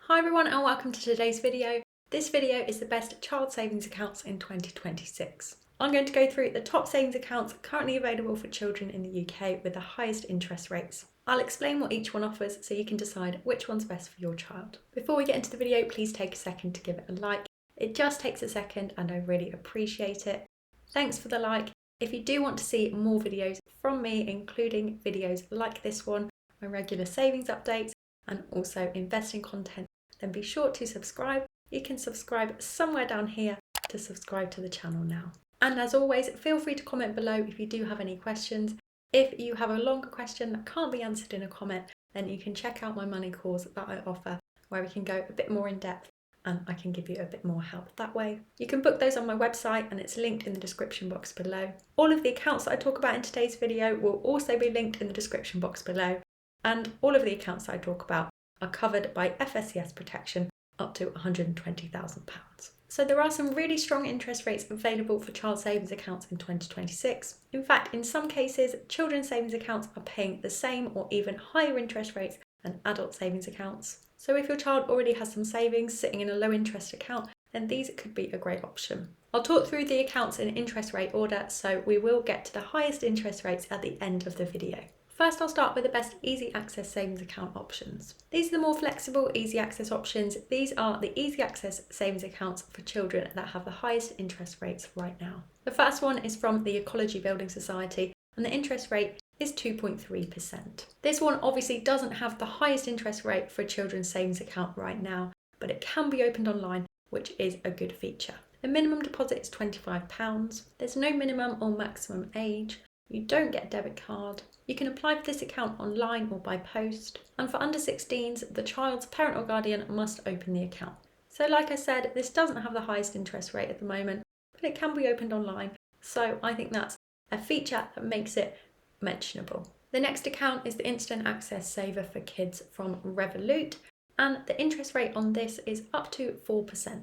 Hi everyone and welcome to today's video. This video is the best child savings accounts in 2026. I'm going to go through the top savings accounts currently available for children in the UK with the highest interest rates. I'll explain what each one offers so you can decide which one's best for your child. Before we get into the video, please take a second to give it a like. It just takes a second and I really appreciate it. Thanks for the like. If you do want to see more videos from me, including videos like this one, my regular savings updates, and also investing content, then be sure to subscribe. You can subscribe somewhere down here to subscribe to the channel now. And as always, feel free to comment below if you do have any questions. If you have a longer question that can't be answered in a comment, then you can check out my money course that I offer, where we can go a bit more in depth and I can give you a bit more help that way. You can book those on my website and it's linked in the description box below. All of the accounts that I talk about in today's video will also be linked in the description box below. And all of the accounts that I talk about are covered by FSCS protection up to £120,000. So there are some really strong interest rates available for child savings accounts in 2026. In fact, in some cases, children's savings accounts are paying the same or even higher interest rates than adult savings accounts. So if your child already has some savings sitting in a low interest account, then these could be a great option. I'll talk through the accounts in interest rate order, so we will get to the highest interest rates at the end of the video. First, I'll start with the best easy access savings account options. These are the more flexible easy access options. These are the easy access savings accounts for children that have the highest interest rates right now. The first one is from the Ecology Building Society and the interest rate is 2.3%. This one obviously doesn't have the highest interest rate for a children's savings account right now, but it can be opened online, which is a good feature. The minimum deposit is £25. There's no minimum or maximum age. You don't get a debit card. You can apply for this account online or by post. And for under 16s, the child's parent or guardian must open the account. So like I said, this doesn't have the highest interest rate at the moment, but it can be opened online. So I think that's a feature that makes it mentionable. The next account is the Instant Access Saver for Kids from Revolut, and the interest rate on this is up to 4%.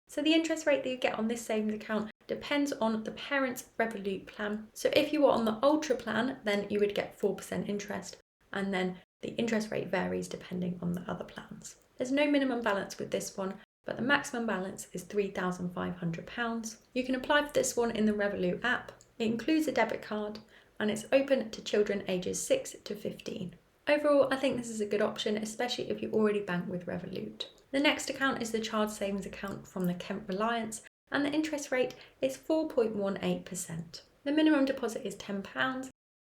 So the interest rate that you get on this savings account depends on the parent's Revolut plan. So if you are on the Ultra plan, then you would get 4% interest, and then the interest rate varies depending on the other plans. There's no minimum balance with this one, but the maximum balance is £3,500. You can apply for this one in the Revolut app. It includes a debit card, and it's open to children ages 6 to 15. Overall, I think this is a good option, especially if you already bank with Revolut. The next account is the Child Savings Account from the Kent Reliance, and the interest rate is 4.18%. The minimum deposit is £10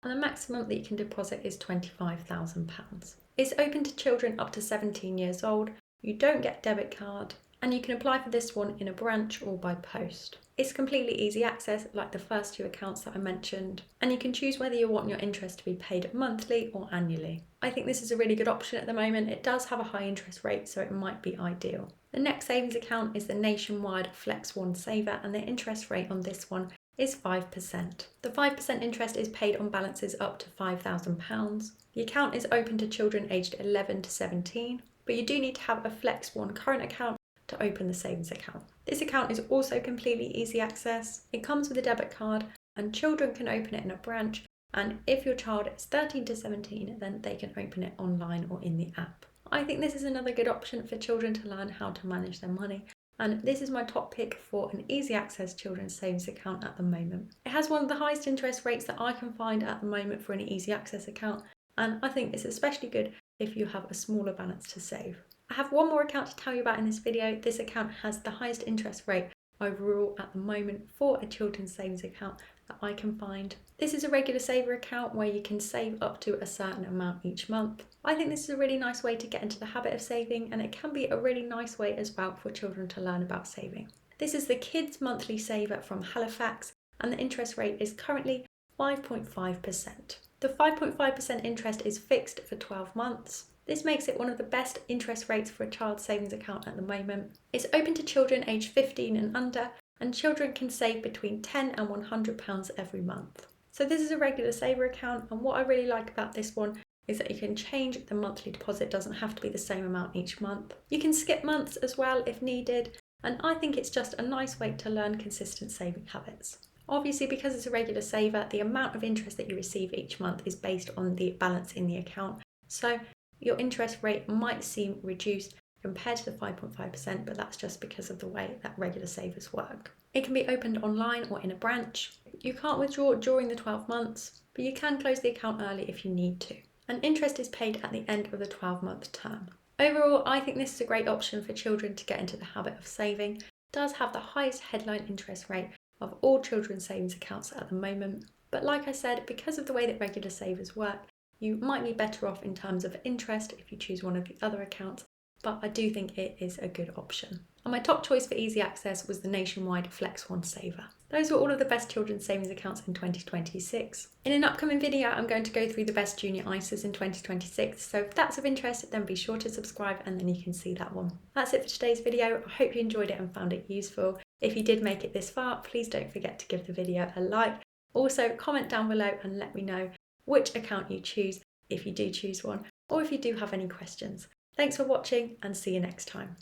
and the maximum that you can deposit is £25,000. It's open to children up to 17 years old. You don't get a debit card, and you can apply for this one in a branch or by post. It's completely easy access like the first two accounts that I mentioned, and you can choose whether you want your interest to be paid monthly or annually. I think this is a really good option at the moment. It does have a high interest rate, so it might be ideal. The next savings account is the Nationwide Flex One Saver, and the interest rate on this one is 5%. The 5% interest is paid on balances up to £5,000. The account is open to children aged 11 to 17, but you do need to have a Flex One current account to open the savings account. This account is also completely easy access. It comes with a debit card and children can open it in a branch, and if your child is 13 to 17 then they can open it online or in the app. I think this is another good option for children to learn how to manage their money, and this is my top pick for an easy access children's savings account at the moment. It has one of the highest interest rates that I can find at the moment for an easy access account, and I think it's especially good if you have a smaller balance to save. I have one more account to tell you about in this video. This account has the highest interest rate overall at the moment for a children's savings account that I can find. This is a regular saver account where you can save up to a certain amount each month. I think this is a really nice way to get into the habit of saving, and it can be a really nice way as well for children to learn about saving. This is the Kids Monthly Saver from Halifax, and the interest rate is currently 5.5%. The 5.5% interest is fixed for 12 months. This makes it one of the best interest rates for a child savings account at the moment. It's open to children aged 15 and under, and children can save between £10 and £100 every month. So this is a regular saver account, and what I really like about this one is that you can change the monthly deposit. It doesn't have to be the same amount each month. You can skip months as well if needed, and I think it's just a nice way to learn consistent saving habits. Obviously, because it's a regular saver, the amount of interest that you receive each month is based on the balance in the account. So your interest rate might seem reduced compared to the 5.5%, but that's just because of the way that regular savers work. It can be opened online or in a branch. You can't withdraw during the 12 months, but you can close the account early if you need to. And interest is paid at the end of the 12-month term. Overall, I think this is a great option for children to get into the habit of saving. It does have the highest headline interest rate of all children's savings accounts at the moment. But like I said, because of the way that regular savers work, you might be better off in terms of interest if you choose one of the other accounts, but I do think it is a good option. And my top choice for easy access was the nationwide Flex One Saver. Those were all of the best children's savings accounts in 2026. In an upcoming video, I'm going to go through the best junior ISAs in 2026, so if that's of interest, then be sure to subscribe and then you can see that one. That's it for today's video. I hope you enjoyed it and found it useful. If you did make it this far, please don't forget to give the video a like. Also, comment down below and let me know which account you choose, if you do choose one, or if you do have any questions. Thanks for watching and see you next time.